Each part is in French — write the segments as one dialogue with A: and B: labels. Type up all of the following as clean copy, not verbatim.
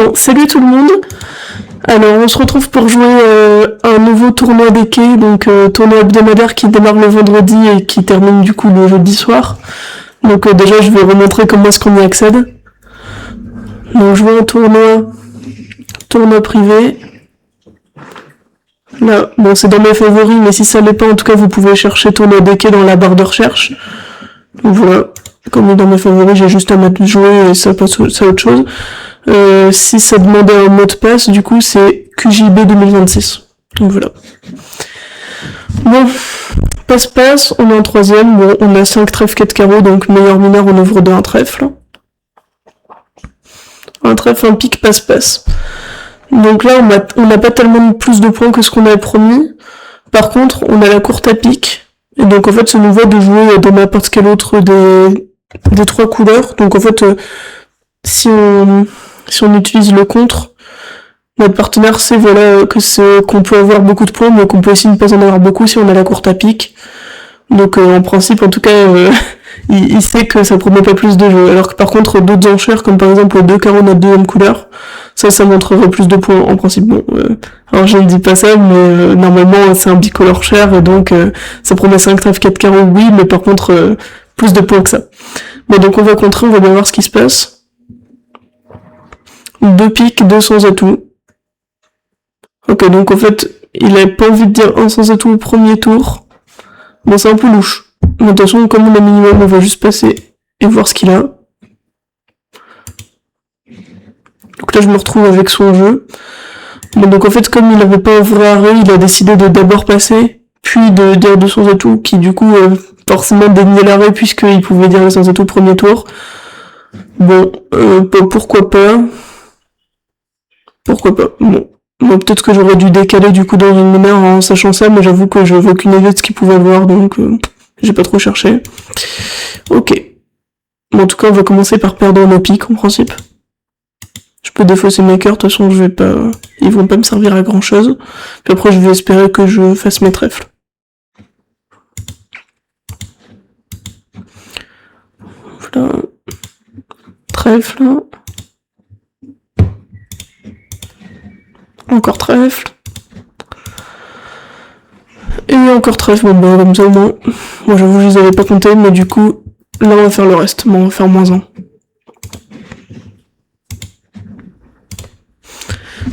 A: Bon, salut tout le monde. Alors, on se retrouve pour jouer un nouveau tournoi des quais, donc tournoi hebdomadaire qui démarre le vendredi et qui termine du coup le jeudi soir. Donc déjà, je vais vous montrer comment est-ce qu'on y accède. Donc, je vais en tournoi privé. Là, bon, c'est dans mes favoris, mais si ça l'est pas, en tout cas, vous pouvez chercher tournoi des quais dans la barre de recherche. Donc voilà, comme dans mes favoris, j'ai juste à mettre jouer et ça passe à autre chose. Si ça demandait un mot de passe, du coup, c'est QJB 2026. Donc voilà. Bon, passe-passe, on est en troisième. Bon, on a 5 trèfles, 4 carreaux, donc meilleur mineur, on ouvre de un trèfle. Un trèfle, un pique, passe-passe. Donc là, on n'a pas tellement plus de points que ce qu'on avait promis. Par contre, on a la courte à pique. Et donc en fait, ça nous va de jouer dans n'importe quelle autre des trois couleurs. Donc en fait, si on utilise le contre, notre partenaire sait voilà qu'on peut avoir beaucoup de points, mais qu'on peut aussi ne pas en avoir beaucoup si on a la courte à pique. Donc en principe, en tout cas, il sait que ça promet pas plus de jeu. Alors que par contre, d'autres enchères, comme par exemple 2 carreaux notre deuxième couleur, ça montrerait plus de points en principe. Bon, alors je ne dis pas ça, mais normalement c'est un bicolore cher, et donc ça promet 5 trèfles, 4 carreaux, oui, mais par contre plus de points que ça. Bon, donc on va contrer, on va bien voir ce qui se passe. 2 piques, 2 sans atout. Ok, donc en fait, il avait pas envie de dire un sans atout au premier tour. Bon, c'est un peu louche. Mais de toute façon, comme on a minimum, on va juste passer et voir ce qu'il a. Donc là, je me retrouve avec son jeu. Bon, donc en fait, comme il avait pas un vrai arrêt, il a décidé de d'abord passer, puis de dire 2 sans atout, qui du coup, forcément déniait l'arrêt, puisqu'il pouvait dire les sans atout au premier tour. Bon, pourquoi pas. Pourquoi pas. Bon, peut-être que j'aurais dû décaler du coup dans une mineure en sachant ça, mais j'avoue que je n'avais aucune idée de ce qu'il pouvait avoir, donc j'ai pas trop cherché. Ok. Bon, en tout cas, on va commencer par perdre nos piques, en principe. Je peux défausser mes cœurs, de toute façon, je vais pas... Ils vont pas me servir à grand chose. Puis après, je vais espérer que je fasse mes trèfles. Voilà. Trèfle. Encore trèfle. Et encore trèfle, bon bah comme ça au moins. Moi j'avoue je les avais pas comptés, mais du coup, là on va faire le reste. Bon, on va faire -1.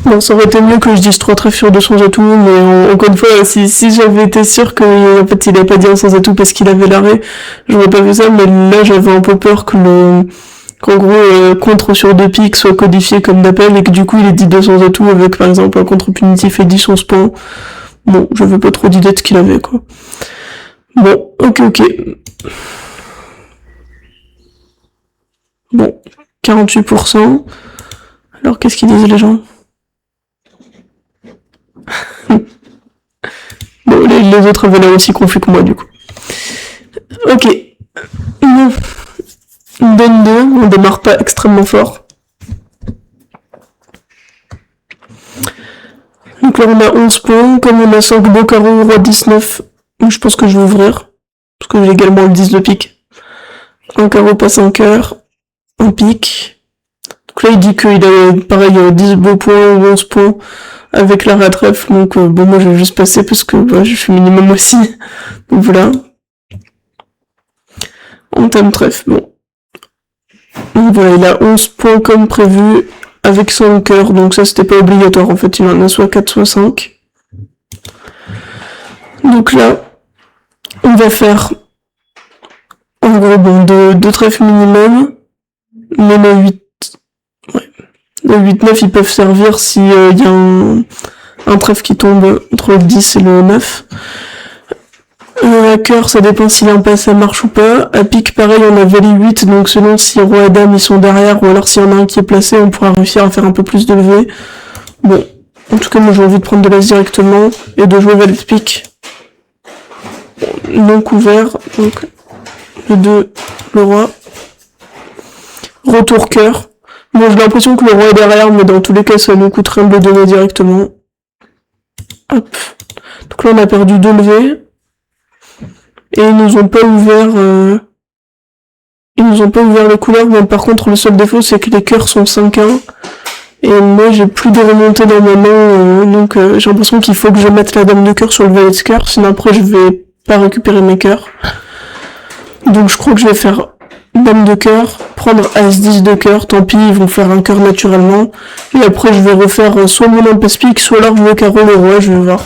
A: Bon, ça aurait été mieux que je dise 3 trèfles sur 2 sans atout, mais encore une fois, si j'avais été sûr qu'en fait il avait pas dit un sans atout parce qu'il avait l'arrêt, j'aurais pas vu ça, mais là j'avais un peu peur qu'en gros, contre sur 2 piques soit codifié comme d'appel et que du coup il ait dit 2 sans atout avec par exemple un contre punitif et 10 11 points. Bon, j'avais pas trop d'idée de ce qu'il avait, quoi. Bon, ok. Bon, 48%. Alors, qu'est-ce qu'ils disent les gens? Bon, les autres avaient l'air aussi confus que moi, du coup. Ok. Bon. Donne 2, on démarre pas extrêmement fort. Donc là, on a 11 points. Comme on a 5 beaux carreaux, roi 19, je pense que je vais ouvrir. Parce que j'ai également le 10 de pique. Un carreau passe un cœur. Un pique. Donc là, il dit qu'il a, pareil, 10 beaux points ou 11 points avec la rat trèfle. Donc, bon, moi, je vais juste passer parce que bah, je suis minimum aussi. Donc voilà. On thème trèfle, bon. Donc voilà, il a 11 points comme prévu avec son cœur. Donc ça, c'était pas obligatoire. En fait, il en a soit 4, soit 5. Donc là, on va faire en gros, bon, 2 trèfles minimum. Mais le 8... Ouais. Le 8-9, ils peuvent servir si y a un trèfle qui tombe entre le 10 et le 9. À cœur, ça dépend si l'impasse ça marche ou pas. À pique, pareil, on a valet 8, donc selon si roi et dame ils sont derrière, ou alors s'il y en a un qui est placé, on pourra réussir à faire un peu plus de levée. Bon, en tout cas, moi j'ai envie de prendre de l'as directement et de jouer valet de pique. Non couvert, donc le 2, le roi. Retour cœur. Bon, j'ai l'impression que le roi est derrière, mais dans tous les cas, ça nous coûterait de le donner directement. Hop. Donc là, on a perdu 2 levées. Et ils nous ont pas ouvert les couleurs, mais par contre le seul défaut c'est que les cœurs sont 5-1 Et moi, j'ai plus de remontée dans ma main, donc j'ai l'impression qu'il faut que je mette la dame de cœur sur le valet de cœur, sinon après je vais pas récupérer mes cœurs. Donc je crois que je vais faire dame de cœur, prendre as-10 de cœur, tant pis, ils vont faire un cœur naturellement. Et après je vais refaire soit mon impasse pique, soit alors le carreau, le roi, je vais voir.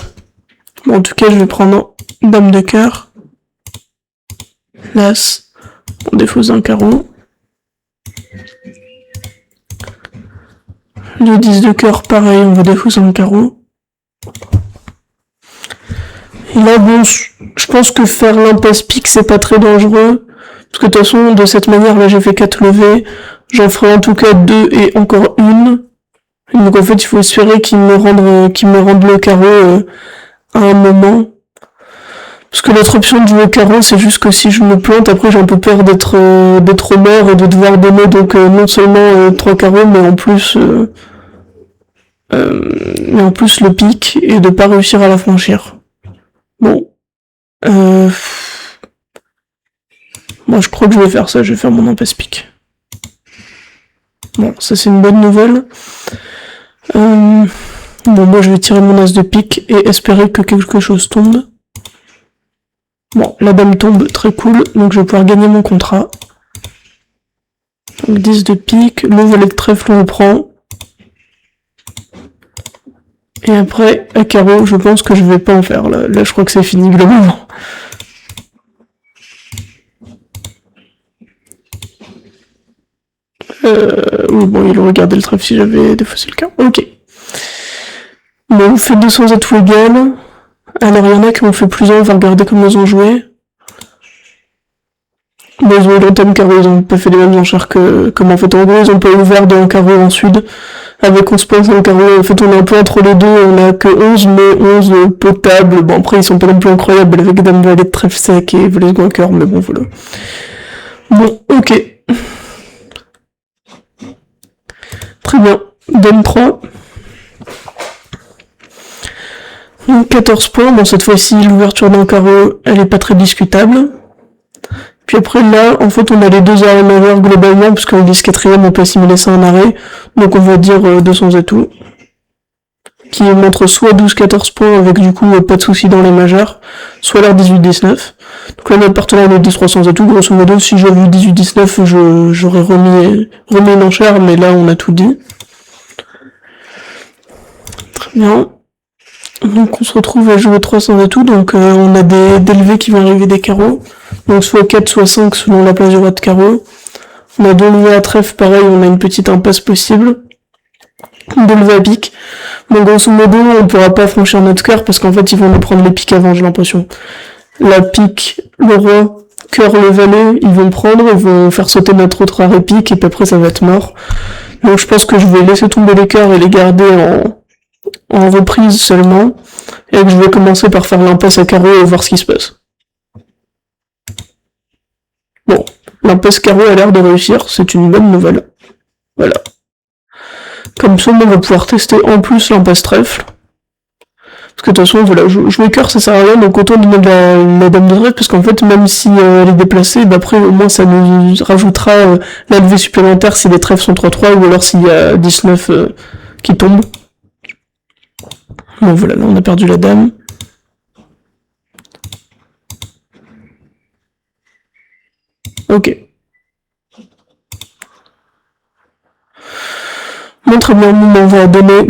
A: Bon, en tout cas, je vais prendre dame de cœur, l'as, on défausse un carreau. Le 10 de cœur, pareil, on va défausser un carreau. Et là, bon, je pense que faire l'impasse pique, c'est pas très dangereux. Parce que de toute façon, de cette manière, là, j'ai fait 4 levées. J'en ferai en tout cas 2 et encore une. Et donc en fait, il faut espérer qu'ils me rendent le carreau à un moment. Parce que l'autre option de jouer carreau, c'est juste que si je me plante, après j'ai un peu peur d'être mort et de devoir donner donc non seulement 3 carreaux, mais en plus le pic et de pas réussir à la franchir. Bon. Moi je crois que je vais faire ça, je vais faire mon impasse pique. Bon, ça c'est une bonne nouvelle. Bon, moi je vais tirer mon as de pique et espérer que quelque chose tombe. Bon, la dame tombe, très cool, donc je vais pouvoir gagner mon contrat. Donc 10 de pique, le valet de trèfle on le prend. Et après, à carreau, je pense que je vais pas en faire, là je crois que c'est fini globalement. Oui, bon, il aurait gardé le trèfle si j'avais défaussé le carreau, ok. Bon, on fait 200 atouts égales. Alors il y en a qui ont fait plus 1, on va regarder comment ils ont joué. Bon, ils ont eu le thème carreau, ils ont pas fait les mêmes enchères que moi. En fait, en gros, ils ont pas ouvert dans le carreau en sud. Avec 11 points dans le carreau, en fait, on est un peu entre les deux, on a que 11, mais 11 potables. Bon, après, ils sont pas non plus incroyables avec dame valet de trèfle sec et valet de cœur, mais bon, voilà. Bon, ok. Très bien. Dame 3. Donc 14 points, bon cette fois-ci l'ouverture d'un carreau elle est pas très discutable. Puis après là en fait on a les deux arrêts majeurs globalement parce qu'en 10-4ème on peut assimiler ça en arrêt. Donc on va dire 200 atouts. Qui montre soit 12-14 points avec du coup pas de soucis dans les majeurs, soit alors 18-19. Donc là notre partenaire nous dit 300 atouts, grosso modo si j'avais eu 18-19 j'aurais remis une enchère mais là on a tout dit. Très bien. Donc on se retrouve à jouer 300 atouts, donc on a des levées qui vont arriver des carreaux, donc soit 4 soit 5 selon la place du roi de carreau. On a 2 levées à trèfle, pareil on a une petite impasse possible, 2 levées à pique. Bon grosso modo on pourra pas franchir notre cœur parce qu'en fait ils vont nous prendre les piques avant j'ai l'impression. La pique, le roi, cœur, le valet, ils vont prendre, ils vont faire sauter notre autre arrêt pique et puis après ça va être mort. Donc je pense que je vais laisser tomber les cœurs et les garder en reprise seulement, et que je vais commencer par faire l'impasse à carreau et voir ce qui se passe. Bon, l'impasse carreau a l'air de réussir, c'est une bonne nouvelle. Voilà. Comme ça, on va pouvoir tester en plus l'impasse trèfle. Parce que de toute façon, voilà, jouer cœur ça sert à rien, donc autant donner la dame de trèfle, parce qu'en fait, même si elle est déplacée, bah après au moins ça nous rajoutera la levée supplémentaire si les trèfles sont 3-3, ou alors s'il y a 19 qui tombent. Bon voilà, là on a perdu la dame. Ok. Bon très bien, on va donner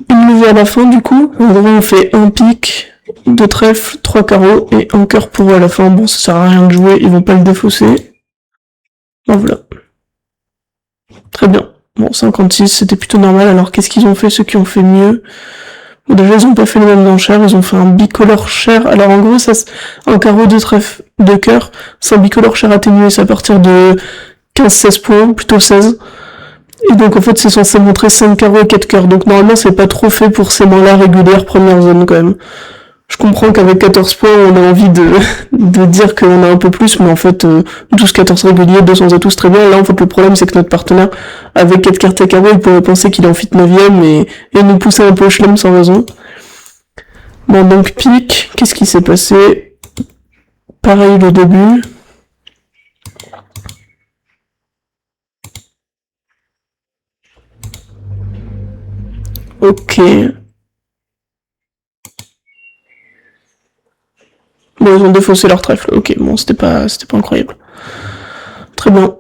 A: une levée à la fin du coup. En gros on fait un pique, 2 trèfles, 3 carreaux et un cœur pour eux à la fin. Bon ça sert à rien de jouer, ils vont pas le défausser. Bon voilà. Très bien. Bon 56 c'était plutôt normal, alors qu'est-ce qu'ils ont fait ceux qui ont fait mieux? Bon, déjà ils ont pas fait les mêmes enchères, ils ont fait un bicolore cher. Alors en gros ça un carreau de trèfle de cœur, c'est un bicolore cher atténué, c'est à partir de 15-16 points, plutôt 16. Et donc en fait c'est censé montrer 5 carreaux et 4 cœurs, donc normalement c'est pas trop fait pour ces mains-là régulières première zone quand même. Je comprends qu'avec 14 points on a envie de dire qu'on a un peu plus, mais en fait 12-14 réguliers, 200 atouts c'est très bien. Là en fait le problème c'est que notre partenaire avec 4 cartes à carreaux il pourrait penser qu'il est en fit 9ème et nous pousser un peu au chelem sans raison. Bon donc pique, qu'est-ce qui s'est passé? Pareil le début. Ok. Bon, ils ont défaussé leur trèfle. Ok, bon, c'était pas incroyable. Très bien.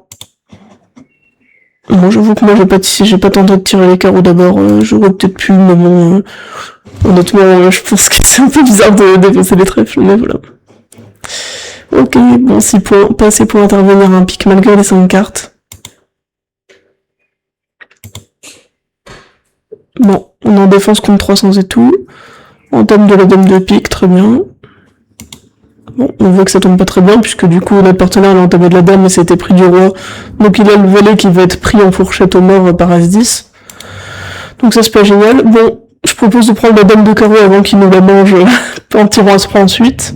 A: Bon, j'avoue que moi, j'ai pas tenté de tirer les carreaux d'abord. J'aurais peut-être pu, mais bon, honnêtement, je pense que c'est un peu bizarre de défoncer les trèfles, mais voilà. Ok, bon, 6 points. Pas assez pour intervenir un pic malgré les 5 cartes. Bon, on est en défense contre 300 et tout. On tome de la dame de pique, très bien. Bon, on voit que ça tombe pas très bien, puisque du coup, notre partenaire a entamé de la dame et c'était pris du roi. Donc il a le valet qui va être pris en fourchette au mort par As-10. Donc ça, c'est pas génial. Bon, je propose de prendre la dame de carreau avant qu'il nous la mange en tirant As-3 ensuite.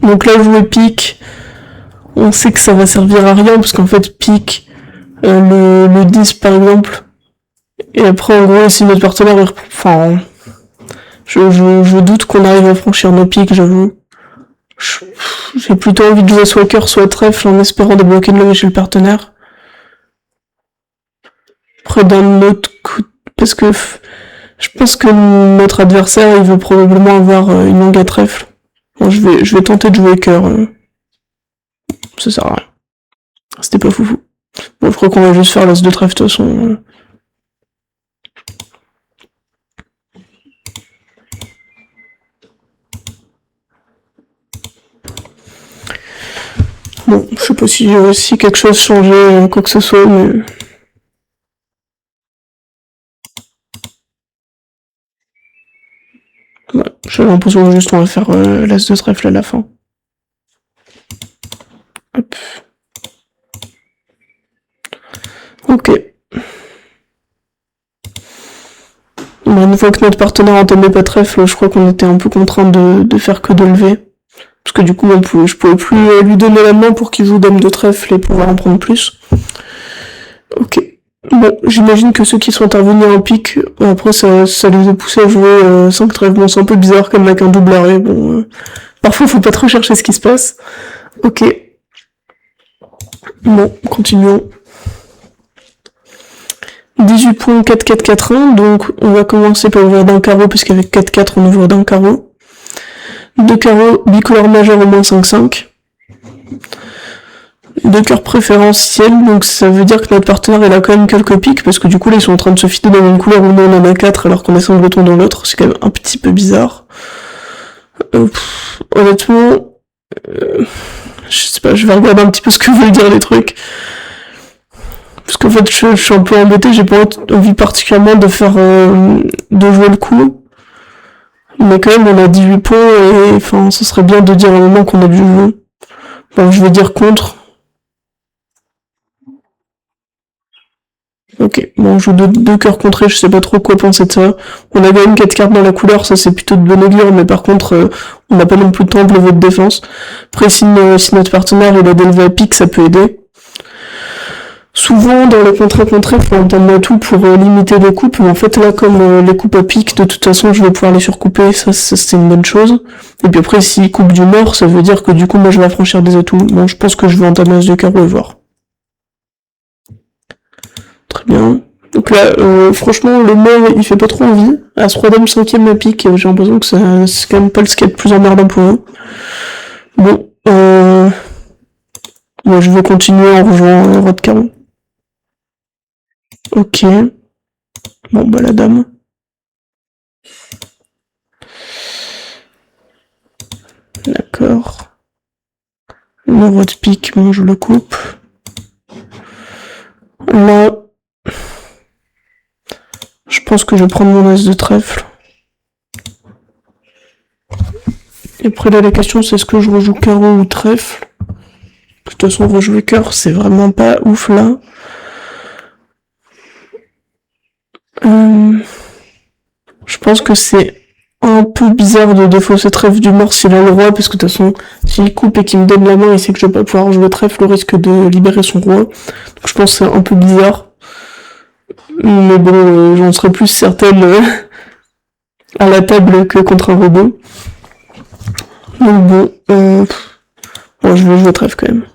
A: Donc là, jouer pique, on sait que ça va servir à rien, parce qu'en fait, pique, le 10 par exemple, et après, en gros, si notre partenaire, enfin, je doute qu'on arrive à franchir nos piques, j'avoue. J'ai plutôt envie de jouer soit cœur, soit trèfle, en espérant débloquer de lever chez le partenaire. Après, d'un autre coup, parce que je pense que notre adversaire, il veut probablement avoir une longue à trèfle. Bon, je vais tenter de jouer cœur. Ça sert à rien. C'était pas foufou. Bon, je crois qu'on va juste faire l'as de trèfle, de toute façon. Bon, je sais pas si quelque chose changeait, quoi que ce soit, mais... Ouais, j'ai l'impression que juste on va faire l'as de trèfle à la fin. Hop. Ok. Bon, une fois que notre partenaire entamait pas trèfle, je crois qu'on était un peu contraint de faire que de lever. Parce que du coup, je pouvais plus lui donner la main pour qu'il joue dame de trèfle et pouvoir en prendre plus. Ok. Bon, j'imagine que ceux qui sont intervenus en pique, après ça les a poussés à jouer 5 trèfles. Bon, c'est un peu bizarre comme avec un double arrêt. Bon, parfois faut pas trop chercher ce qui se passe. Ok. Bon, continuons. 18 points 4-4-4-1, donc on va commencer par ouvrir d'un carreau, puisqu'avec 4-4 on ouvre d'un carreau. Deux carreaux bicolores majeurs au moins 5-5. Deux cœurs préférentiels, donc ça veut dire que notre partenaire il a quand même quelques piques, parce que du coup là ils sont en train de se fider dans une couleur où nous on en a 4 alors qu'on est sangleton dans l'autre, c'est quand même un petit peu bizarre. Honnêtement, je sais pas, je vais regarder un petit peu ce que veulent dire les trucs. Parce qu'en fait je suis un peu embêté, j'ai pas envie particulièrement de faire de jouer le coup. Mais quand même on a 18 points et enfin ce serait bien de dire à un moment qu'on a du jeu. Bon, je vais dire contre. Ok, bon, on joue deux cœurs contrés, je sais pas trop quoi penser de ça. On a quand même 4 cartes dans la couleur, ça c'est plutôt de bonne augure, mais par contre, on n'a pas non plus de temps de lever de défense. Après, si notre partenaire il a des levées à pique, ça peut aider. Souvent, dans les contrées, faut entendre tout pour limiter les coupes, mais en fait, là, comme les coupes à pique, de toute façon, je vais pouvoir les surcouper, ça c'est une bonne chose. Et puis après, s'il coupe du mort, ça veut dire que du coup, moi, je vais affranchir des atouts. Bon, je pense que je vais entamer ce de carreau et voir. Très bien. Donc là, franchement, le mort, il fait pas trop envie. As roi dame 5ème à pique, j'ai l'impression que c'est quand même pas ce qu'il y a de plus emmerdant pour eux. Bon, moi je vais continuer en rejoignant roi de carreau. Ok. Bon, bah la dame. D'accord. Le roi de pique, bon, je le coupe. Là, je pense que je vais prendre mon as de trèfle. Et après là, la question c'est est-ce que je rejoue carreau ou trèfle. De toute façon, rejouer cœur, c'est vraiment pas ouf là. Je pense que c'est un peu bizarre de défausser trèfle du mort s'il a le roi, parce que de toute façon, s'il coupe et qu'il me donne la main, il sait que je vais pas pouvoir jouer trèfle au risque de libérer son roi. Donc je pense que c'est un peu bizarre. Mais bon, j'en serais plus certaine à la table que contre un robot. Donc bon, je vais jouer trèfle quand même.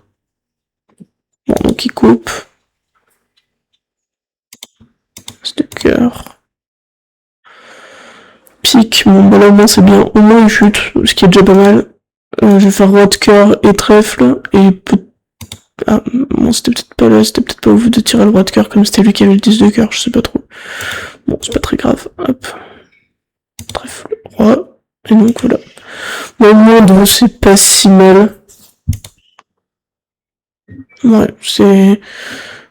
A: Bon, donc il coupe. C'est de cœur. pique, bon bah là au moins c'est bien, au moins il chute, ce qui est déjà pas mal. Je vais faire roi de cœur et trèfle, et ah, bon c'était peut-être pas ouf de tirer le roi de cœur comme c'était lui qui avait le 10 de cœur, je sais pas trop. Bon, c'est pas très grave, hop. Trèfle, roi, et donc voilà. Bon, au moins deux, c'est pas si mal. Ouais, c'est...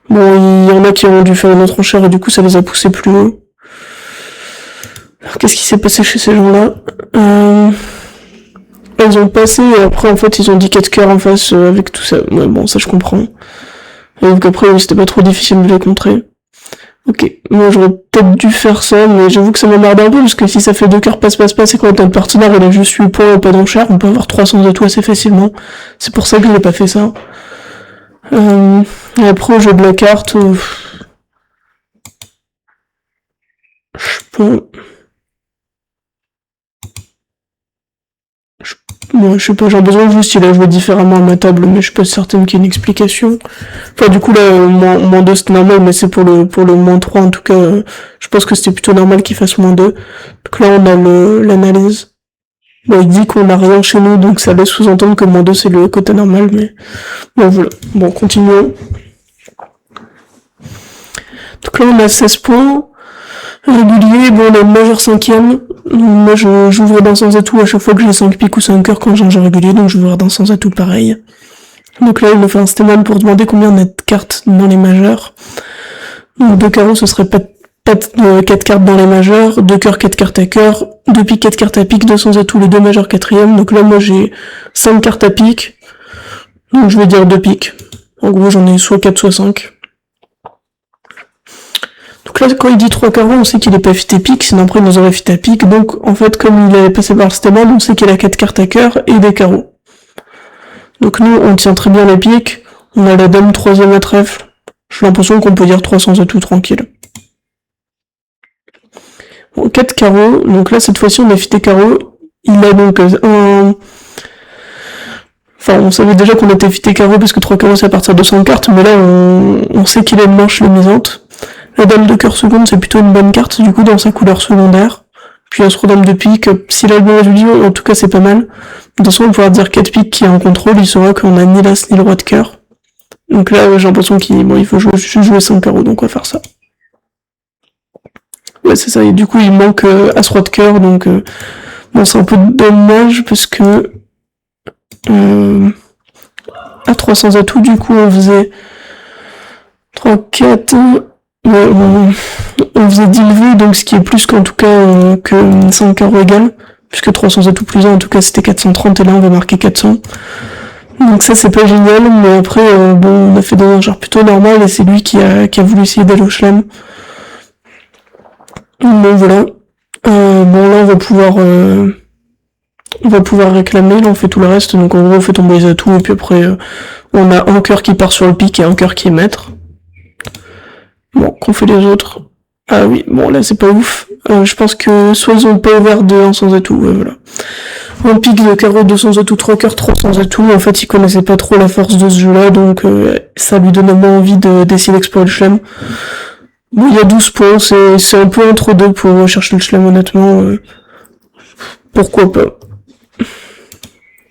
A: Bon, il y en a qui ont dû faire une autre enchère et du coup ça les a poussés plus haut. Qu'est-ce qui s'est passé chez ces gens-là Ils ont passé et après en fait ils ont dit 4 cœurs en face avec tout ça. Ouais, bon, ça je comprends. Et donc après c'était pas trop difficile de les contrer. Ok, moi j'aurais peut-être dû faire ça, mais j'avoue que ça m'emmerde un peu parce que si ça fait 2 cœurs passe et quand notre partenaire il a juste 8 points et pas d'enchère, on peut avoir 300 de tout assez facilement. C'est pour ça que j'ai pas fait ça. Et après au jeu de la carte, je peux... Moi, je sais pas, j'ai besoin juste il a joué différemment à ma table, mais je suis pas certaine qu'il y ait une explication. Enfin, du coup, là, moins 2 c'était normal, mais c'est pour le moins 3 en tout cas, je pense que c'était plutôt normal qu'il fasse moins 2. Donc là, on a l'analyse. Bon, il dit qu'on n'a rien chez nous, donc ça laisse sous-entendre que moins 2 c'est le quota normal, mais bon, voilà. Bon, continuons. Donc là, on a 16 points. Régulier, bon, on a une majeure cinquième. Moi, j'ouvre d'un sans atout à chaque fois que j'ai 5 piques ou 5 cœurs quand j'ai un jeu régulier, donc j'ouvre d'un sans atout pareil. Donc là, il me fait un stéman pour demander combien on a de cartes dans les majeures. Donc 2 carreaux, ce serait pas 4 cartes dans les majeures, 2 cœurs, 4 cartes à cœur, 2 piques, 4 cartes à pique, 2 sans atout, les 2 majeures quatrième. Donc là, moi, j'ai 5 cartes à pique. Donc je vais dire 2 piques. En gros, j'en ai soit 4, soit 5. Donc là, quand il dit 3 carreaux, on sait qu'il est pas fit pique, sinon après il nous aurait fit à pique. Donc en fait, comme il avait passé par le stéman, on sait qu'il a 4 cartes à cœur et des carreaux. Donc nous, on tient très bien les piques. On a la dame troisième à trèfle. J'ai l'impression qu'on peut dire 300 atouts tranquille. Bon, 4 carreaux. Donc là, cette fois-ci, on a fité carreaux. Il a donc un... Enfin, on savait déjà qu'on était fité carreaux parce que 3 carreaux, c'est à partir de 100 cartes. Mais là, on sait qu'il a une manche lumisante. La dame de cœur seconde, c'est plutôt une bonne carte, du coup, dans sa couleur secondaire. Puis As-Roi dame de pique, s'il a le bon résultat, en tout cas, c'est pas mal. De toute façon, on pourra dire 4 piques qui est en contrôle, il saura qu'on a ni l'As ni le Roi de cœur. Donc là, j'ai l'impression il faut juste jouer 5 carreaux, donc on va faire ça. Ouais, c'est ça, et du coup, il manque As-Roi de cœur, donc... Bon, c'est un peu dommage, parce que... À 300 atouts, du coup, on faisait... 3, 4... on faisait 10 levées, donc ce qui est plus qu'en tout cas que 5 carreaux égal, puisque 300 atouts plus 1, en tout cas c'était 430, et là on va marquer 400. Donc ça c'est pas génial, mais après, bon, on a fait des enchères plutôt normales, et c'est lui qui a voulu essayer d'aller au chelem. Donc voilà. Bon là on va pouvoir réclamer, là on fait tout le reste, donc en gros on fait tomber les atouts, et puis après on a un cœur qui part sur le pic et un cœur qui est maître. Bon, qu'on fait les autres. Ah oui, bon là c'est pas ouf. Je pense que soit ils ont pas ouvert de 1 sans atout, voilà. Un pic de carreau 200 atouts, 3 cœurs, 300 atouts. En fait, ils connaissaient pas trop la force de ce jeu-là, donc ça lui donnait moins envie d'essayer d'explorer le chelem. Bon, il y a 12 points, c'est un peu entre deux pour chercher le chelem, honnêtement. Pourquoi pas.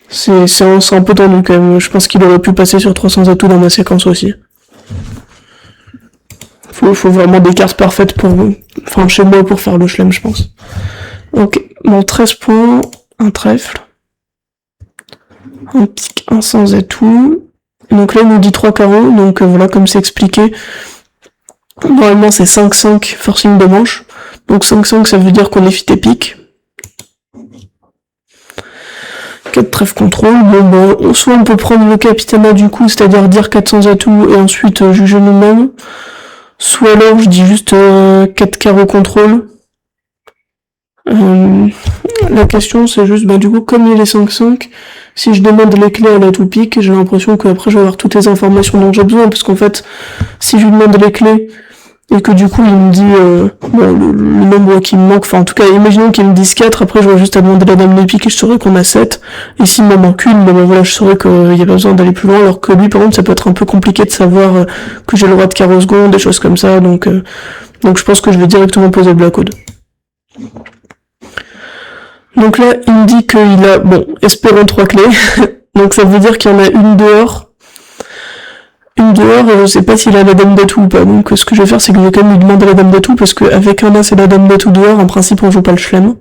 A: C'est un peu tendu quand même. Je pense qu'il aurait pu passer sur 300 atouts dans ma séquence aussi. Faut vraiment des cartes parfaites enfin, chez moi pour faire le chelem, je pense. Ok, bon, 13 points, un trèfle, un pic, un sans atout. Donc là, il nous dit 3 carreaux, donc voilà, comme c'est expliqué. Normalement, c'est 5-5 forcing de manche. Donc 5-5, ça veut dire qu'on est fit épique. 4 trèfles contrôle. Bon, soit on peut prendre le capitana du coup, c'est-à-dire dire 400 atouts et ensuite juger nous-mêmes. Soit alors je dis juste 4 carreaux contrôle. La question c'est juste, du coup comme il est 5-5, si je demande les clés à la tout pique, j'ai l'impression qu'après je vais avoir toutes les informations dont j'ai besoin, parce qu'en fait, si je lui demande les clés, et que du coup il me dit le nombre qui me manque, enfin en tout cas imaginons qu'il me dise 4, après je vais juste à demander la dame des piques et je saurais qu'on a 7, et s'il m'en manque une, voilà, je saurais qu'il n'y a pas besoin d'aller plus loin, alors que lui par contre ça peut être un peu compliqué de savoir que j'ai le roi de carreau second, des choses comme ça, donc je pense que je vais directement poser le black code. Donc là, il me dit qu'il a, bon, espérons 3 clés. Donc ça veut dire qu'il y en a une dehors. Une dehors, et je sais pas s'il a la dame d'atout ou pas. Donc ce que je vais faire, c'est que je vais quand même lui demander la dame d'atout, parce qu'avec un as et la dame d'atout dehors, en principe, on joue pas le chelem.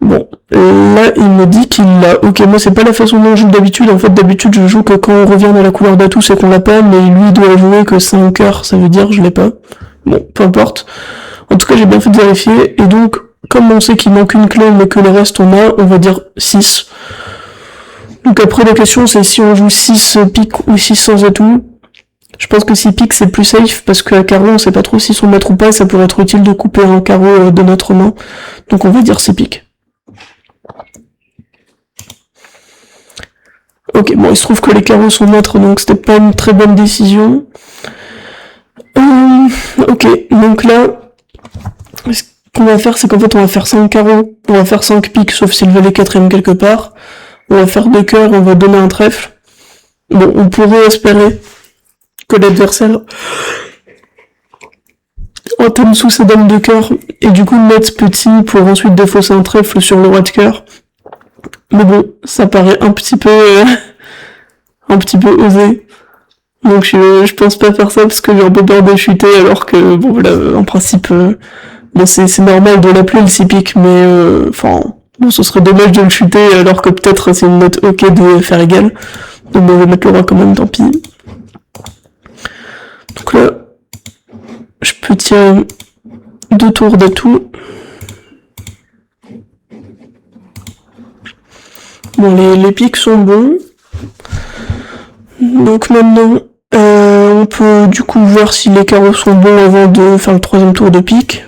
A: Bon, là, il me dit qu'il l'a. Ok, moi, c'est pas la façon dont je joue d'habitude. En fait, d'habitude, je joue que quand on revient dans la couleur d'atout, c'est qu'on l'a pas, mais lui, il doit jouer que 5 heures, ça veut dire je l'ai pas. Bon, peu importe. En tout cas, j'ai bien fait de vérifier, et donc, comme on sait qu'il manque une clé, mais que le reste on a, on va dire 6. Donc après, la question, c'est si on joue 6 piques ou 6 sans atout. Je pense que 6 piques, c'est plus safe, parce qu'à carreau, on sait pas trop s'ils sont mettre ou pas, et ça pourrait être utile de couper un carreau de notre main. Donc on va dire 6 piques. Ok, bon, il se trouve que les carreaux sont maîtres, donc c'était pas une très bonne décision. Ok, donc là, ce qu'on va faire, c'est qu'en fait, on va faire 5 carreaux, on va faire 5 piques, sauf si le valet 4ème quelque part. On va faire 2 cœurs, on va donner un trèfle. Bon, on pourrait espérer que l'adversaire entame sous sa dame de cœur, et du coup mettre petit pour ensuite défausser un trèfle sur le roi de cœur. Mais bon, ça paraît un petit peu osé. Donc je pense pas faire ça parce que j'ai un peu peur de chuter, alors que bon voilà, en principe, bon c'est normal de l'appeler le 6 pique, mais enfin bon, ce serait dommage de le chuter alors que peut-être c'est une note ok de faire égal. Donc bon, on va mettre le roi quand même, tant pis. Donc là, je peux tirer 2 tours d'atout. Bon, les piques sont bons. Donc maintenant, on peut du coup voir si les carreaux sont bons avant de faire le 3ème tour de pique.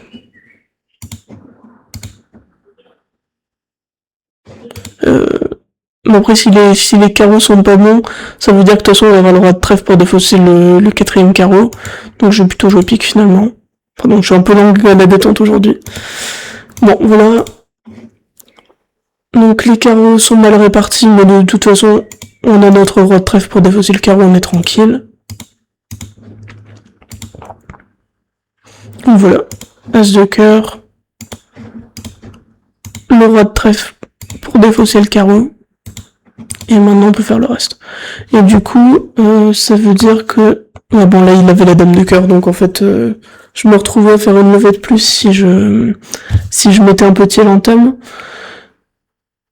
A: Bon après, si les carreaux sont pas bons, ça veut dire que de toute façon on va avoir le roi de trèfle pour défausser le 4ème carreau. Donc je vais plutôt jouer pique finalement. Pardon, je suis un peu longue à la détente aujourd'hui. Bon, voilà. Donc les carreaux sont mal répartis, mais de toute façon, on a notre roi de trèfle pour défausser le carreau, on est tranquille. Donc voilà, as de cœur, le roi de trèfle pour défausser le carreau, et maintenant on peut faire le reste. Et du coup, ça veut dire que... Ah bon, là il avait la dame de cœur, donc en fait, je me retrouvais à faire une levée de plus si je mettais un petit à l'entame.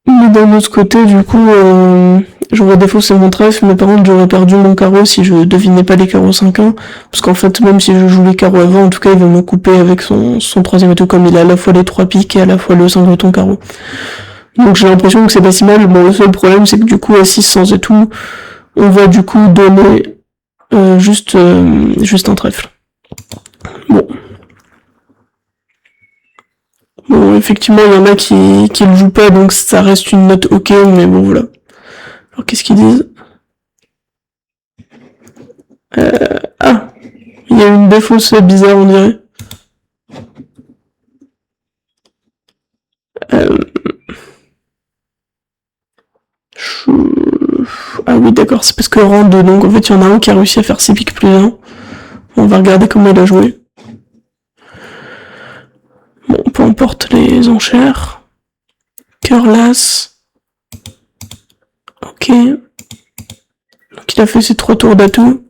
A: Mais d'un autre côté, du coup, j'aurais défaussé mon trèfle, mais par contre j'aurais perdu mon carreau si je devinais pas les carreaux 5-1, parce qu'en fait, même si je joue les carreaux avant, en tout cas il va me couper avec son 3ème atout, comme il a à la fois les 3 piques et à la fois le singleton carreau. Donc j'ai l'impression que c'est pas si mal. Bon, le seul problème, c'est que du coup à 6 sans atout, on va du coup donner juste un trèfle. Bon. Bon, effectivement, il y en a qui le jouent pas, donc ça reste une note ok, mais bon, voilà. Alors, qu'est-ce qu'ils disent? Ah, il y a une défausse bizarre, on dirait. Ah oui, d'accord, c'est parce que rang 2, donc en fait, il y en a un qui a réussi à faire 6 piques plus 1. On va regarder comment il a joué. Bon, peu importe les enchères. Cœur las. Ok. Donc il a fait ses 3 tours d'atout.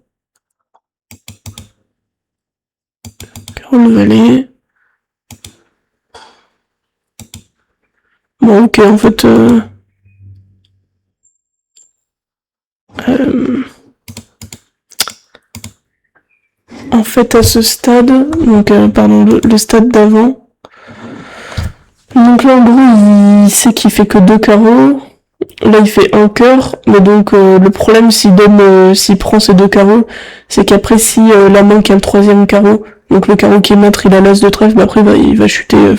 A: Cœur le valet. Bon, ok, en fait... En fait, à ce stade, donc pardon, le stade d'avant, donc là en gros il sait qu'il fait que 2 carreaux, là il fait un cœur, mais donc le problème s'il prend ces 2 carreaux, c'est qu'après si la main qui a le 3ème carreau, donc le carreau qui est maître, il a l'as de trèfle, bah après il va chuter,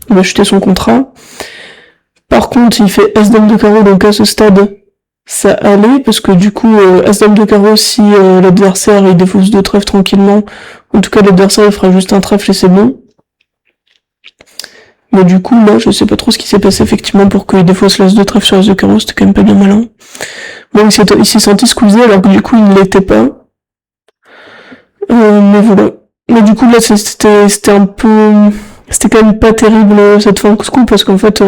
A: il va chuter son contrat. Par contre il fait As-Dame de carreau, donc à ce stade ça allait, parce que du coup, As-Dame de carreau, si l'adversaire il défausse 2 trèfles tranquillement, en tout cas l'adversaire il fera juste un trèfle et c'est bon. Mais du coup, là, je sais pas trop ce qui s'est passé effectivement pour qu'il défausse l'As de trèfle sur As de carreau, c'était quand même pas bien malin. Bon, il s'est senti squeezé alors que du coup il ne l'était pas. Mais voilà. Mais du coup là c'était un peu... C'était quand même pas terrible cette fin coup parce qu'en fait,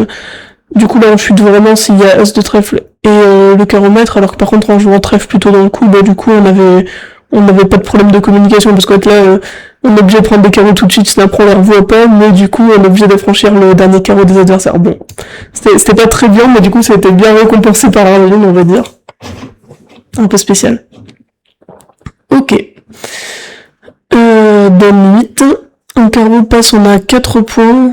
A: du coup là on chute vraiment s'il y a As de trèfle et le carreau-maître, alors que par contre en jouant trèfle plutôt dans le coup, bah du coup on avait pas de problème de communication parce qu'en fait là on est obligé de prendre des carreaux tout de suite, sinon après on les revoit pas, mais du coup on est obligé d'affranchir le dernier carreau des adversaires. Bon, c'était pas très bien, mais du coup ça a été bien récompensé par la on va dire. Un peu spécial. Ok. Dame 8. Un carreau passe, on a 4 points.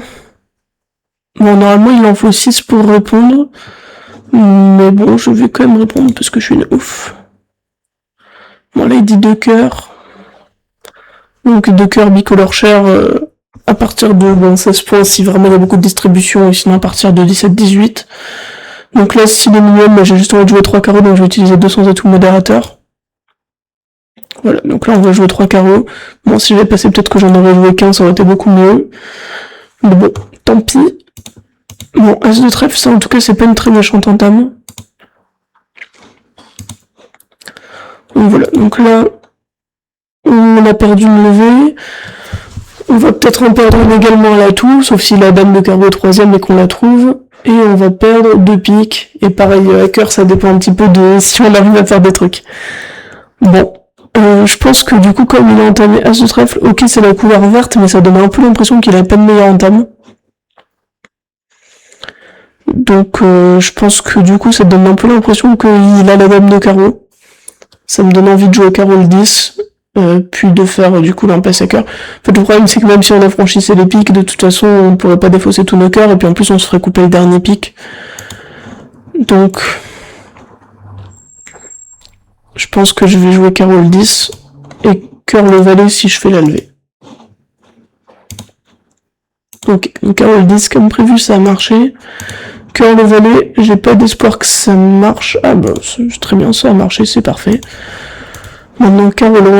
A: Bon, normalement, il en faut 6 pour répondre. Mais bon, je vais quand même répondre parce que je suis une ouf. Bon, là, il dit 2 cœurs. Donc, 2 cœurs bicolore cher à partir de 16 points si vraiment il y a beaucoup de distribution, et sinon à partir de 17-18. Donc là, si les minimum, j'ai juste envie de jouer 3 carreaux, donc je vais utiliser 200 atouts modérateurs. Voilà, donc là on va jouer 3 carreaux. Bon, si j'avais passé, peut-être que j'en aurais joué 15, ça aurait été beaucoup mieux. Mais bon, tant pis. Bon, As de trèfle, ça en tout cas c'est pas une très méchante entame. Donc voilà, donc là, on a perdu une levée. On va peut-être en perdre une également à l'atout, sauf si la dame de carreau est troisième et qu'on la trouve. Et on va perdre 2 piques. Et pareil, à cœur, ça dépend un petit peu de si on arrive à faire des trucs. Bon. Je pense que du coup, comme il a entamé As de trèfle, ok, c'est la couleur verte, mais ça donne un peu l'impression qu'il a pas de meilleure entame. Donc, je pense que du coup, ça donne un peu l'impression qu'il a la dame de carreau. Ça me donne envie de jouer carreau le 10, puis de faire du coup l'impasse à cœur. En fait, le problème, c'est que même si on affranchissait les piques, de toute façon, on pourrait pas défausser tous nos cœurs, et puis en plus, on se ferait couper le dernier pic. Donc, je pense que je vais jouer carreau le 10 et cœur le valet si je fais la levée. Ok, donc carreau le 10 comme prévu, ça a marché. Cœur le valet, j'ai pas d'espoir que ça marche. Ah bah c'est très bien, ça a marché, c'est parfait. Maintenant carreau le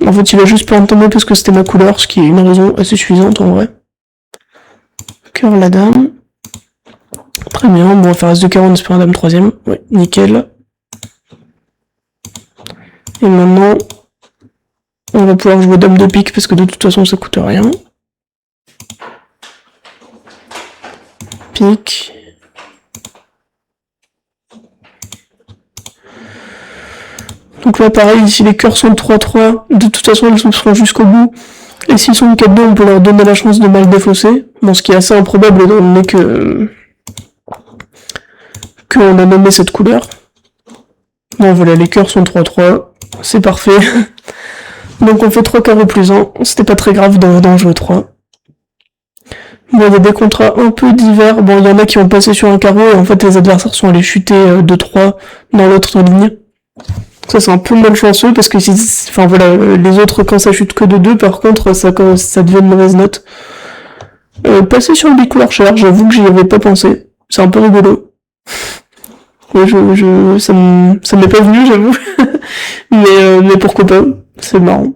A: 1. En fait il a juste pas entamé parce que c'était ma couleur, ce qui est une raison assez suffisante en vrai. Cœur la dame. Très bien, bon on va faire As de carreau en espérant dame troisième. Ouais, nickel. Et maintenant, on va pouvoir jouer dame de pique parce que de toute façon ça coûte rien. Pique. Donc là pareil, si les cœurs sont 3-3, de toute façon ils seront jusqu'au bout. Et s'ils sont 4-2, on peut leur donner la chance de mal défausser. Bon, ce qui est assez improbable étant donné qu'on a nommé cette couleur. Bon voilà, les cœurs sont 3-3, c'est parfait. Donc on fait 3 carreaux plus 1, c'était pas très grave d'en jouer 3. Bon, il y a des contrats un peu divers. Bon, il y en a qui ont passé sur un carreau et en fait les adversaires sont allés chuter de 3 dans l'autre ligne. Ça c'est un peu malchanceux parce que enfin voilà, les autres quand ça chute que de 2, par contre ça devient une mauvaise note. Passer sur le bicolore cher, j'avoue que j'y avais pas pensé. C'est un peu rigolo. Mais ça m'est pas venu, j'avoue. mais pourquoi pas, c'est marrant.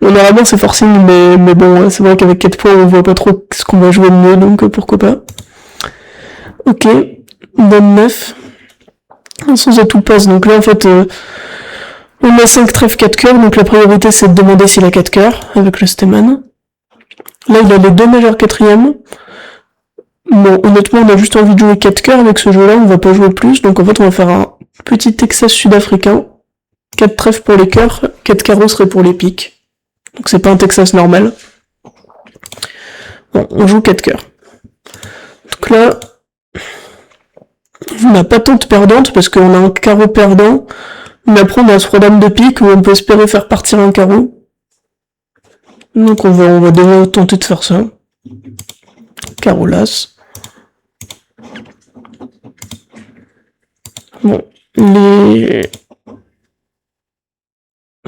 A: Bon, normalement c'est forcing, mais bon, c'est vrai qu'avec 4 points on voit pas trop ce qu'on va jouer de mieux, donc pourquoi pas. Ok, dame 9. Sans atout passe, donc là en fait on a 5 trèfles 4 cœurs, donc la priorité c'est de demander s'il a 4 cœurs avec le Stéman. Là il a les 2 majeurs quatrièmes. Bon, honnêtement on a juste envie de jouer 4 cœurs avec ce jeu là, on va pas jouer plus, donc en fait on va faire un petit Texas sud-africain. 4 trèfles pour les cœurs, 4 carreaux seraient pour les piques. Donc c'est pas un Texas normal. Bon, on joue 4 cœurs. Donc là, on n'a pas tant de perdantes parce qu'on a un carreau perdant. Mais après on a ce roi dame de pique où on peut espérer faire partir un carreau. Donc on va déjà tenter de faire ça. Carreau l'as. Bon,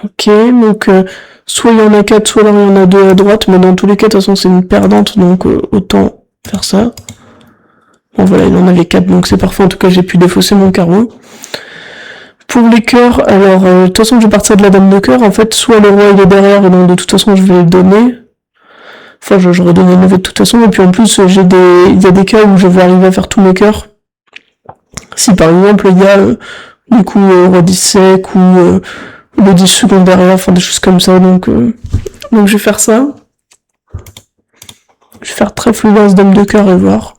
A: ok, donc soit il y en a 4, soit là il y en a 2 à droite, mais dans tous les cas, de toute façon c'est une perdante, donc autant faire ça. Bon voilà, il en avait 4, donc c'est parfait, en tout cas j'ai pu défausser mon carreau. Pour les cœurs, alors de toute façon je vais partir de la dame de cœur, en fait soit le roi il est derrière, et donc de toute façon je vais le donner. Enfin j'aurais donné le levé de toute façon, et puis en plus il y a des cas où je vais arriver à faire tous mes cœurs. Si par exemple il y a du coup roi 10 sec ou le 10 secondes derrière, enfin des choses comme ça, donc je vais faire ça. Je vais faire trèfle lance dame de cœur et voir.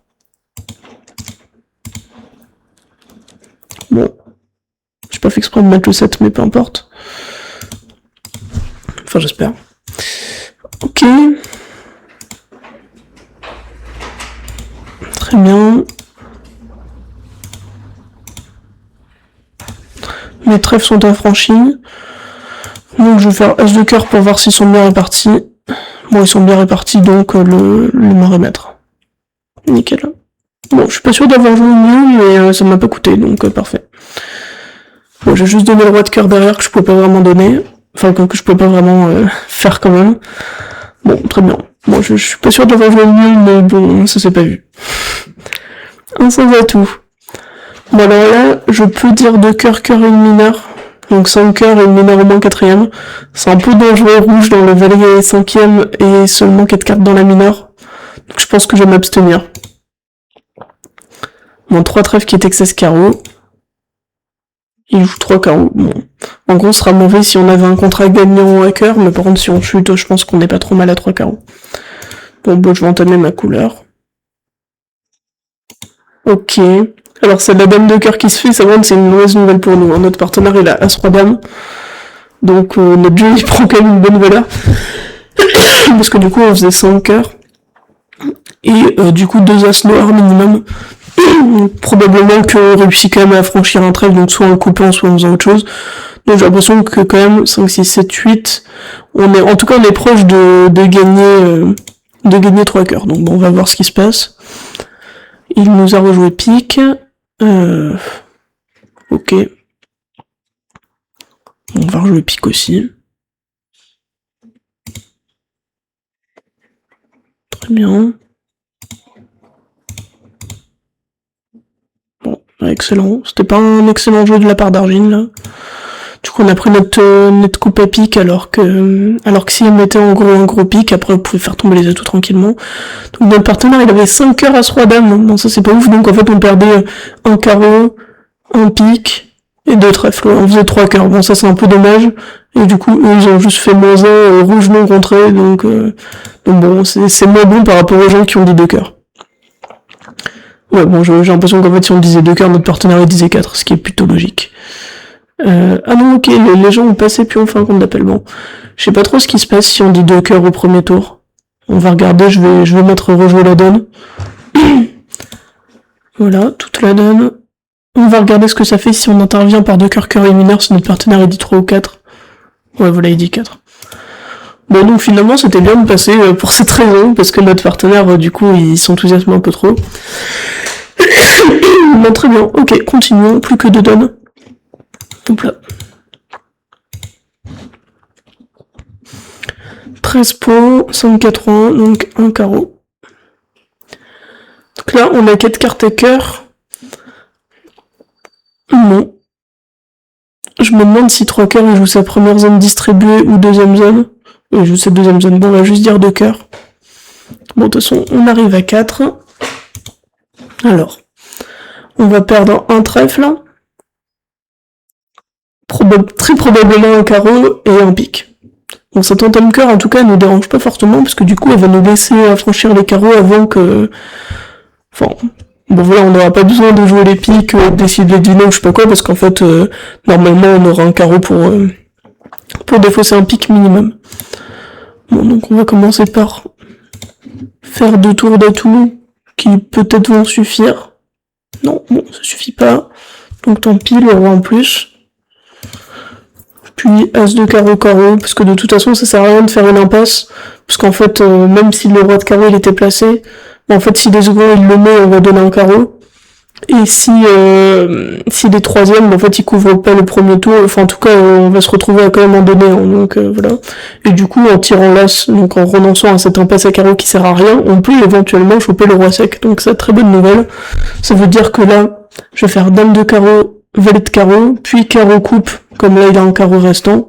A: Bon. J'ai pas fait exprès de mettre le 7, mais peu importe. Enfin, j'espère. Ok. Très bien. Mes trèfles sont affranchis. Donc je vais faire As de cœur pour voir s'ils sont bien répartis. Bon, ils sont bien répartis, donc le marais maître. Nickel. Bon, je suis pas sûr d'avoir joué mieux, mais ça m'a pas coûté, donc parfait. Bon, j'ai juste donné le roi de cœur derrière que je pouvais pas vraiment donner. Enfin, que je pouvais pas vraiment faire quand même. Bon, très bien. Bon, je suis pas sûr d'avoir joué mieux, mais bon, ça s'est pas vu. Un sans atout. Bon, alors là, je peux dire 2 cœurs, cœur et une mineure. Donc 5 cœurs et une mineure au moins 4ème. C'est un peu dangereux rouge dans le valet 5ème et seulement 4 cartes dans la mineure. Donc je pense que je vais m'abstenir. Bon, 3 trèfles qui est excess carreau. Il joue 3 carreaux. Bon. En gros, ce sera mauvais si on avait un contrat gagnant à cœur, mais par contre, si on chute, je pense qu'on n'est pas trop mal à 3 carreaux. Bon, je vais entamer ma couleur. Ok. Alors, c'est la dame de cœur qui se fait, ça c'est une mauvaise nouvelle pour nous. Notre partenaire, il a As-Roi Dame. Donc, notre jeu, il prend quand même une bonne valeur. Parce que du coup, on faisait 5 cœurs. Et du coup, 2 As noirs minimum. Probablement qu'on réussit quand même à franchir un trèfle, donc soit en le coupant, soit en faisant autre chose. Donc j'ai l'impression que quand même 5, 6, 7, 8, en tout cas on est proche de gagner 3 cœurs. Donc bon, on va voir ce qui se passe. Il nous a rejoué pique. Ok. On va rejouer pique aussi. Très bien. Bon, excellent. C'était pas un excellent jeu de la part d'Argine, là. Du coup, on a pris notre coupe à pique, alors que si on mettait en gros un gros pique, après, on pouvait faire tomber les atouts tranquillement. Donc, notre partenaire, il avait 5 cœurs à ce roi dame. Bon, ça, c'est pas ouf. Donc, en fait, on perdait un carreau, un pique, et 2 trèfles. On faisait 3 cœurs. Bon, ça, c'est un peu dommage. Et du coup, eux, ils ont juste fait -1, rouge non contré. Donc bon, c'est moins bon par rapport aux gens qui ont dit 2 cœurs. Ouais, bon, j'ai l'impression qu'en fait, si on disait 2 cœurs, notre partenaire, il disait 4, ce qui est plutôt logique. Ah non, ok, les gens ont passé puis on fait un compte d'appel. Bon, je sais pas trop ce qui se passe si on dit 2 cœurs au premier tour. On va regarder, je vais mettre rejouer la donne. Voilà, toute la donne. On va regarder ce que ça fait si on intervient par 2 cœurs, cœur et mineur, si notre partenaire il dit 3 ou 4. Ouais, voilà, il dit 4. Bon, donc finalement, c'était bien de passer pour cette raison, parce que notre partenaire, du coup, il s'enthousiasme un peu trop. Bon, très bien, ok, continuons, plus que 2 donnes. Hop là. 13 pots, 5,80, donc un carreau. Donc là, on a 4 cartes à cœur. Non. Je me demande si 3 cœurs, il joue sa première zone distribuée ou deuxième zone. Il joue sa deuxième zone. Bon, on va juste dire 2 cœurs. Bon, de toute façon, on arrive à 4. Alors, on va perdre un trèfle. Très probablement un carreau et un pique. Bon, cette entame cœur, en tout cas, ne nous dérange pas fortement, parce que du coup, elle va nous laisser franchir les carreaux avant que... Enfin, bon voilà, on n'aura pas besoin de jouer les piques, d'essayer de les deviner ou je sais pas quoi, parce qu'en fait, normalement, on aura un carreau pour défausser un pique minimum. Bon, donc on va commencer par faire 2 tours d'atouts qui peut-être vont suffire. Non, bon, ça suffit pas. Donc tant pis, le roi en plus. Puis As de carreau carreau, parce que de toute façon ça sert à rien de faire une impasse, parce qu'en fait, même si le roi de carreau il était placé, en fait si les seconds il le met, on va donner un carreau. Et si les troisièmes, en fait ils couvrent pas le premier tour, enfin en tout cas on va se retrouver à quand même en donner un, donc voilà. Et du coup en tirant l'as, donc en renonçant à cette impasse à carreau qui sert à rien, on peut éventuellement choper le roi sec, donc c'est très bonne nouvelle. Ça veut dire que là, je vais faire dame de carreau, valet de carreau, puis carreau coupe, comme là il a un carreau restant.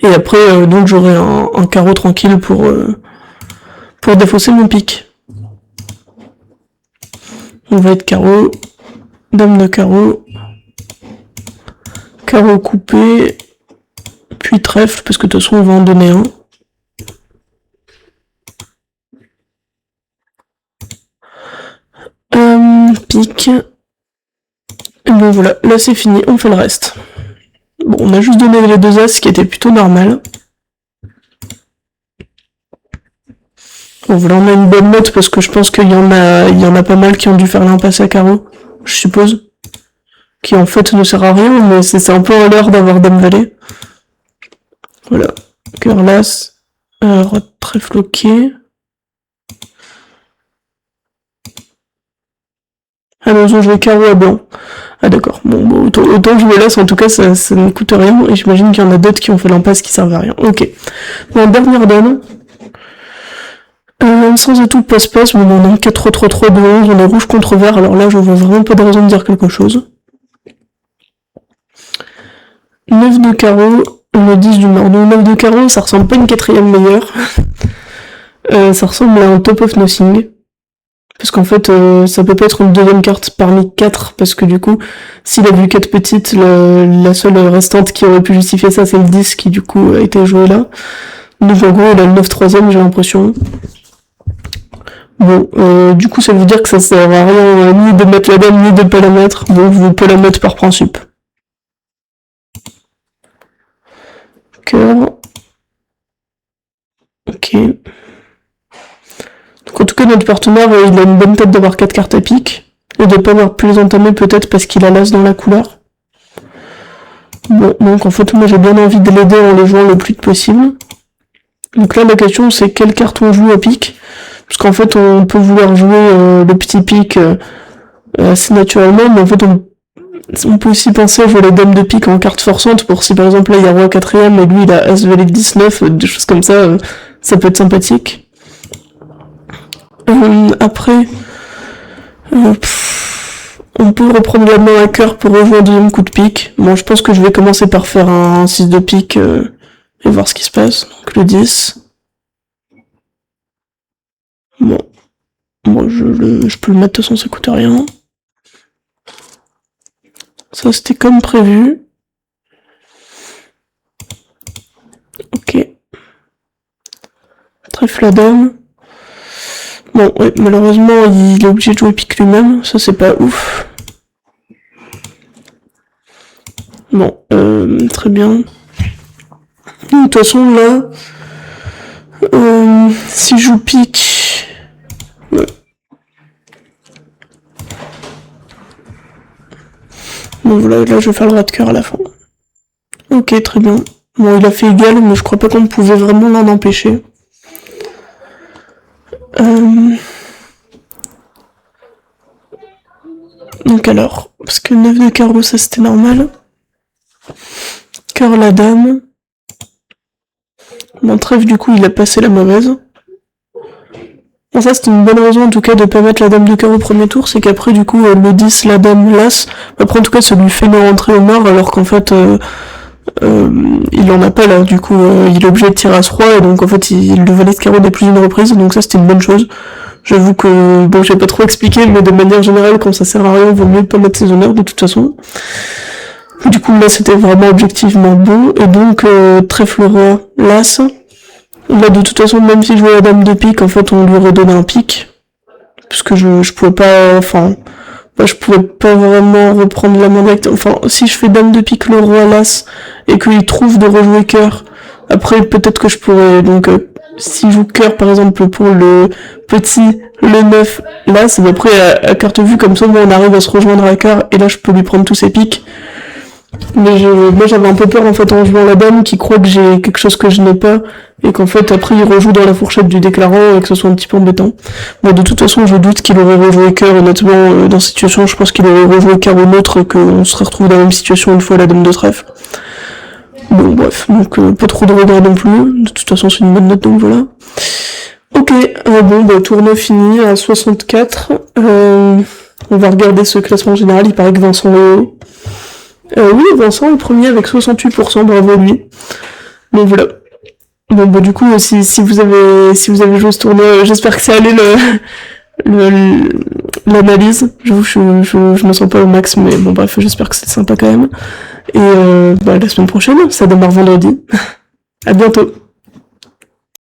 A: Et après, donc j'aurai un carreau tranquille pour défausser mon pique. On va être carreau, dame de carreau, carreau coupé, puis trèfle, parce que de toute façon on va en donner un. Pique. Et bon voilà, là c'est fini, on fait le reste. Bon, on a juste donné les 2 As, ce qui était plutôt normal. Bon voilà, on a une bonne note parce que je pense qu'il y en a pas mal qui ont dû faire l'impasse à carreau, je suppose. Qui en fait ne sert à rien, mais c'est un peu en l'air d'avoir Dame Valet. Voilà. Cœur Las. Trèfle ok. Ah non, ils ont joué carreau à blanc. Ah d'accord. Bon, autant jouer Las, en tout cas, ça ne coûte rien. Et j'imagine qu'il y en a d'autres qui ont fait l'impasse qui servent à rien. Ok. Bon, dernière donne. Sans atout passe-passe, mais on a 4-3-3-3 de 11, on est rouge contre vert, alors là je vois vraiment pas de raison de dire quelque chose. 9 de carreau, le 10 du Nordou. 9 de carreau, ça ressemble pas à une 4ème meilleure. Ça ressemble à un top of nothing. Parce qu'en fait, ça peut pas être une 2ème carte parmi 4, parce que du coup, s'il a vu 4 petites, la seule restante qui aurait pu justifier ça, c'est le 10 qui du coup a été joué là. Donc en gros, il a le 9 3ème, j'ai l'impression. Bon, du coup, ça veut dire que ça sert à rien ni de mettre la dame, ni de pas la mettre. Donc, vous pouvez la mettre par principe. Cœur. Ok. Donc, en tout cas, notre partenaire, il a une bonne tête d'avoir 4 cartes à pique. Et de pas avoir pu les entamer, peut-être parce qu'il a l'as dans la couleur. Bon, donc en fait, moi, j'ai bien envie de l'aider en les jouant le plus vite possible. Donc là, la question, c'est quelle carte on joue à pique. Parce qu'en fait, on peut vouloir jouer le petit pique assez naturellement, mais en fait, on peut aussi penser à jouer la dame de pique en carte forçante pour si par exemple là il y a roi 4ème et lui il a as valet 19, des choses comme ça, ça peut être sympathique. Après, on peut reprendre la main à cœur pour rejoindre un deuxième coup de pique. Bon, je pense que je vais commencer par faire un 6 de pique et voir ce qui se passe. Donc le 10. Bon, je peux le mettre, de toute façon ça coûte rien. Ça c'était comme prévu. Ok. Trèfle la dame. Bon, ouais, malheureusement, il est obligé de jouer pique lui-même. Ça, c'est pas ouf. Bon, très bien. De toute façon, là, si je joue pique... Ouais. Bon, voilà, là, je vais faire le rat de cœur à la fin. Ok, très bien. Bon, il a fait égal, mais je crois pas qu'on pouvait vraiment l'en empêcher. Donc alors, parce que 9 de carreau, ça c'était normal. Cœur la dame. Mon trèfle, du coup, il a passé la mauvaise. Bon, ça c'était une bonne raison en tout cas de pas mettre la dame de carreau au premier tour, c'est qu'après du coup le 10, la dame, l'as, après en tout cas ça lui fait une rentrée au mort alors qu'en fait il en a pas là, du coup il est obligé de tirer à ce roi et donc en fait il le valet de carreau dès plus d'une reprise, donc ça c'était une bonne chose. J'avoue que, bon j'ai pas trop expliqué, mais de manière générale quand ça sert à rien, il vaut mieux pas mettre ses honneurs de toute façon. Du coup là c'était vraiment objectivement bon, et donc trèfle roi, l'as. Là, de toute façon, même si je jouais la dame de pique, en fait, on lui redonnait un pique. Parce que je pouvais pas, enfin, je pouvais pas vraiment reprendre la main directe. Enfin, si je fais dame de pique, le roi, l'as, et qu'il trouve de rejouer cœur, après, peut-être que je pourrais, donc, si je joue cœur, par exemple, pour le petit, le 9, l'as, et après, à carte vue, comme ça, bon, on arrive à se rejoindre à cœur, et là, je peux lui prendre tous ses piques. Mais moi j'avais un peu peur en fait en jouant la dame qui croit que j'ai quelque chose que je n'ai pas et qu'en fait après il rejoue dans la fourchette du déclarant et que ce soit un petit peu embêtant. Bon de toute façon je doute qu'il aurait rejoué cœur, honnêtement dans cette situation je pense qu'il aurait rejoué cœur ou neutre, qu'on serait retrouvé dans la même situation une fois la dame de trèfle. Bon bref, donc pas trop de regrets non plus, de toute façon c'est une bonne note donc voilà. Ok, bon bah tournoi fini à 64, on va regarder ce classement général, il paraît que Vincent est haut. Oui, Vincent est premier avec 68%, bravo lui. Donc voilà. Bon, bah, du coup, si vous avez joué ce tournoi, j'espère que ça allait l'analyse. Je me sens pas au max, mais bon, bref, j'espère que c'est sympa quand même. Et, bah, la semaine prochaine, ça démarre vendredi. À bientôt.